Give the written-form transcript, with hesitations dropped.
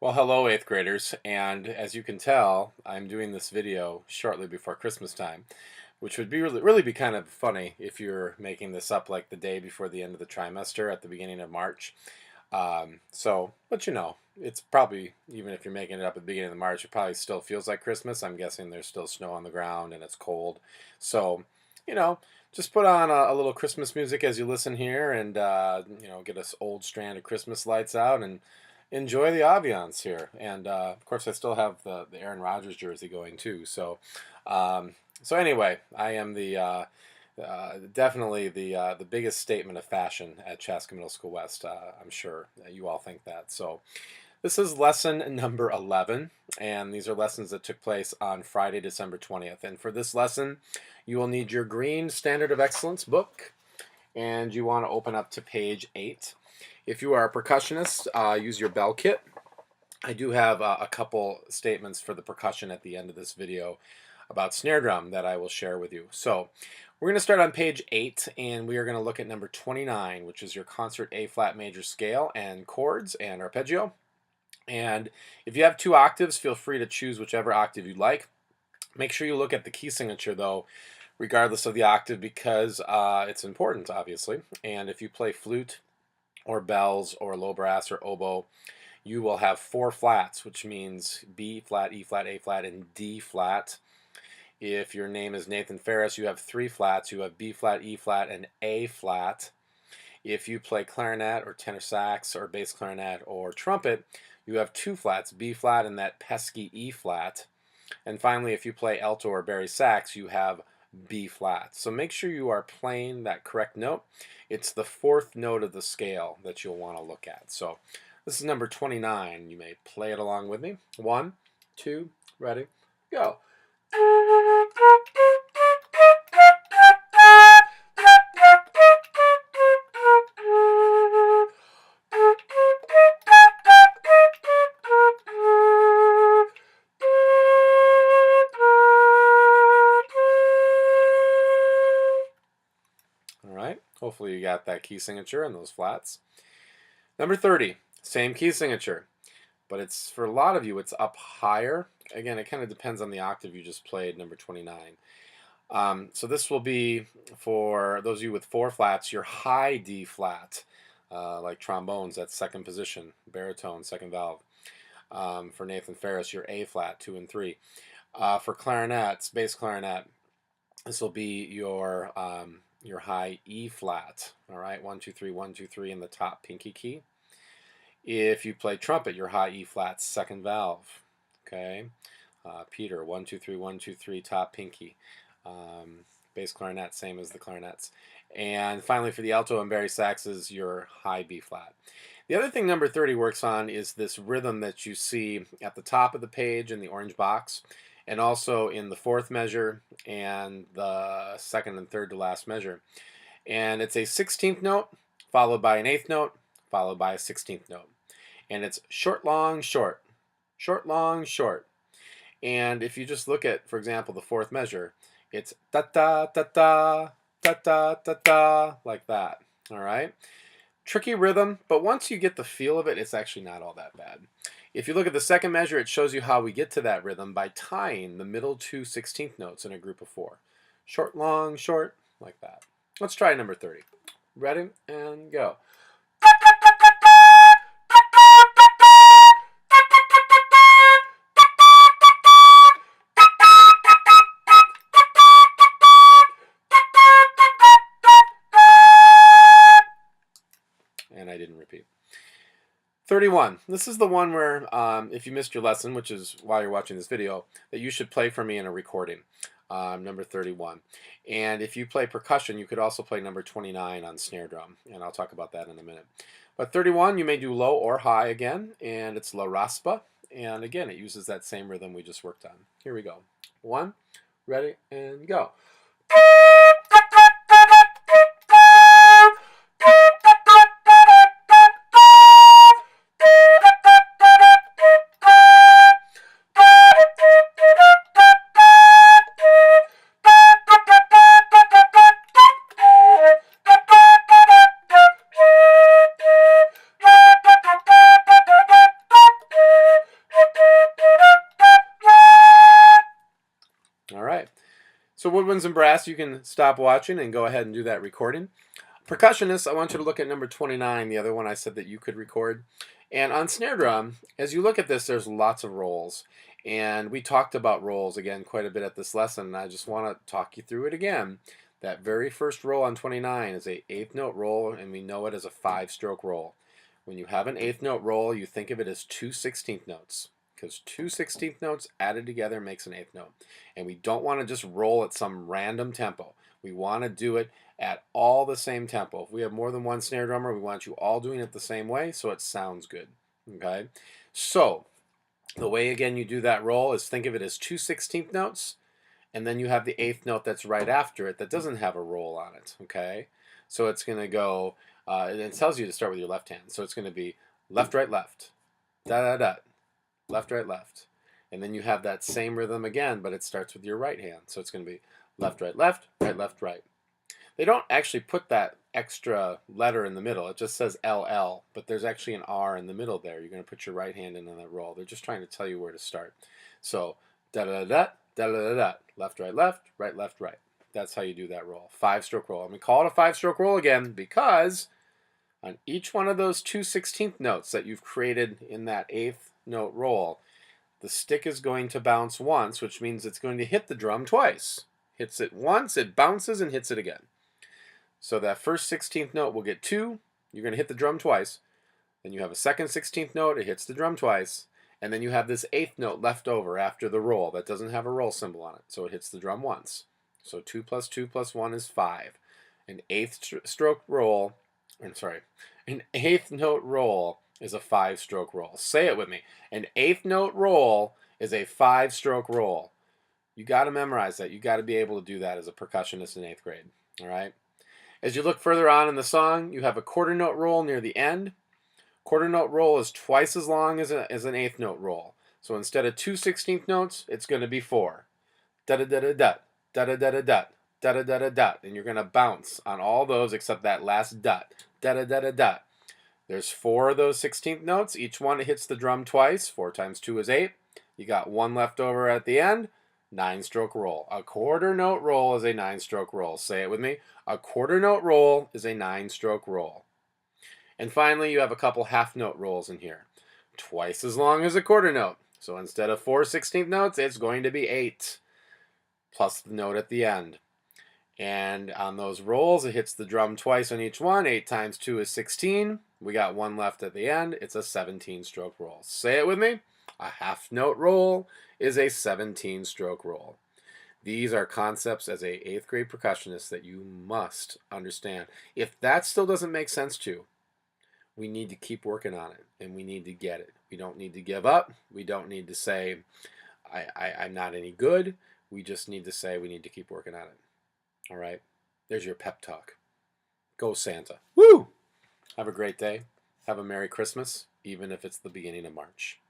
Well, hello, 8th graders, and as you can tell, I'm doing this video shortly before Christmas time, which would be really be kind of funny if you're making this up like the day before the end of the trimester at the beginning of March. But you know, it's probably, even if you're making it up at the beginning of March, it probably still feels like Christmas. I'm guessing there's still snow on the ground and it's cold. So, you know, just put on a little Christmas music as you listen here and, get us old strand of Christmas lights out and enjoy the ambiance here. And of course, I still have the Aaron Rodgers jersey going too. So anyway, I am definitely the biggest statement of fashion at Chaska Middle School West. I'm sure you all think that. So this is lesson number 11, and these are lessons that took place on Friday, December 20th. And for this lesson, you will need your green Standard of Excellence book, and you want to open up to page 8. If you are a percussionist, use your bell kit. I do have a couple statements for the percussion at the end of this video about snare drum that I will share with you. So we're going to start on page 8, and we are going to look at number 29, which is your concert A flat major scale and chords and arpeggio. And if you have 2 octaves, feel free to choose whichever octave you like. Make sure you look at the key signature though, regardless of the octave, because it's important, obviously. And if you play flute or bells or low brass or oboe, you will have 4 flats, which means B flat, E flat, A flat, and D flat. If your name is Nathan Ferris, you have 3 flats. You have B flat, E flat, and A flat. If you play clarinet or tenor sax or bass clarinet or trumpet, you have 2 flats, B flat and that pesky E flat. And finally, if you play alto or bari sax, you have B flat. So make sure you are playing that correct note. It's the 4th note of the scale that you'll want to look at. So this is number 29. You may play it along with me. 1, 2, ready, go. All right, hopefully you got that key signature and those flats. Number 30, same key signature, but it's, for a lot of you, it's up higher. Again, it kind of depends on the octave you just played, number 29. So this will be, for those of you with 4 flats, your high D flat, like trombones, that's 2nd position, baritone, 2nd valve. For Nathan Ferris, your A flat, 2 and 3. For clarinets, bass clarinet, this will be your high E flat. All right, 1, 2, 3, 1, 2, 3 in the top pinky key. If you play trumpet, your high E flat, 2nd valve. Okay, Peter, 1, 2, 3, 1, 2, 3, top pinky. Bass clarinet, same as the clarinets. And finally, for the alto and bari saxes, your high B flat. The other thing number 30 works on is this rhythm that you see at the top of the page in the orange box, and also in the 4th measure and the 2nd and 3rd to last measure. And it's a 16th note, followed by an 8th note, followed by a 16th note. And it's short, long, short, short, long, short. And if you just look at, for example, the 4th measure, it's da-da, da-da, da-da, da-da, like that, all right? Tricky rhythm, but once you get the feel of it, it's actually not all that bad. If you look at the 2nd measure, it shows you how we get to that rhythm by tying the middle 2 16th notes in a group of 4. Short, long, short, like that. Let's try number 30. Ready, and go. And I didn't repeat. 31. This is the one where, if you missed your lesson, which is why you're watching this video, that you should play for me in a recording, number 31. And if you play percussion, you could also play number 29 on snare drum, and I'll talk about that in a minute. But 31, you may do low or high again, and it's La Raspa, and again, it uses that same rhythm we just worked on. Here we go. 1, ready, and go. So woodwinds and brass, you can stop watching and go ahead and do that recording. Percussionists, I want you to look at number 29, the other one I said that you could record. And on snare drum, as you look at this, there's lots of rolls. And we talked about rolls, again, quite a bit at this lesson, and I just want to talk you through it again. That very first roll on 29 is a eighth note roll, and we know it as a 5-stroke roll. When you have an eighth note roll, you think of it as 2 16th notes, because 2 16th notes added together makes an eighth note. And we don't want to just roll at some random tempo. We want to do it at all the same tempo. If we have more than one snare drummer, we want you all doing it the same way so it sounds good. Okay? So, the way again you do that roll is think of it as 2 16th notes, and then you have the eighth note that's right after it that doesn't have a roll on it. Okay? So it's going to go, and it tells you to start with your left hand. So it's going to be left, right, left, da da da, left, right, left. And then you have that same rhythm again, but it starts with your right hand. So it's going to be left, right, left, right, left, right. They don't actually put that extra letter in the middle. It just says LL, but there's actually an R in the middle there. You're going to put your right hand in on that roll. They're just trying to tell you where to start. So da-da-da-da, da-da-da-da, left, right, left, right. That's how you do that roll. 5-stroke roll. And we call it a 5-stroke roll again because on each one of those 2 16th notes that you've created in that eighth note roll, the stick is going to bounce once, which means it's going to hit the drum twice. Hits it once, it bounces, and hits it again. So that first 16th note will get 2. You're going to hit the drum twice. Then you have a second 16th note. It hits the drum twice. And then you have this 8th note left over after the roll that doesn't have a roll symbol on it. So it hits the drum once. So 2 plus 2 plus 1 is 5. An eighth stroke roll, an eighth note roll is a 5-stroke roll. Say it with me. An eighth note roll is a 5-stroke roll. You got to memorize that. You got to be able to do that as a percussionist in 8th grade. All right? As you look further on in the song, you have a quarter note roll near the end. Quarter note roll is twice as long as an eighth note roll. So instead of 2 16th notes, it's going to be 4. Da-da-da-da-da, da-da-da-da-da, da-da-da-da-da. And you're going to bounce on all those except that last dot. Da-da-da-da-da. There's 4 of those 16th notes. Each one hits the drum twice. 4 times 2 is 8. You got 1 left over at the end. 9-stroke roll. A quarter note roll is a 9-stroke roll. Say it with me. A quarter note roll is a 9-stroke roll. And finally, you have a couple half note rolls in here. Twice as long as a quarter note. So instead of 4 16th notes, it's going to be 8. Plus the note at the end. And on those rolls, it hits the drum twice on each one. 8 times 2 is 16. We got 1 left at the end. It's a 17-stroke roll. Say it with me. A half note roll is a 17-stroke roll. These are concepts as a 8th grade percussionist that you must understand. If that still doesn't make sense to you, we need to keep working on it, and we need to get it. We don't need to give up. We don't need to say, I'm not any good. We just need to say we need to keep working on it. All right? There's your pep talk. Go Santa. Woo! Have a great day. Have a Merry Christmas, even if it's the beginning of March.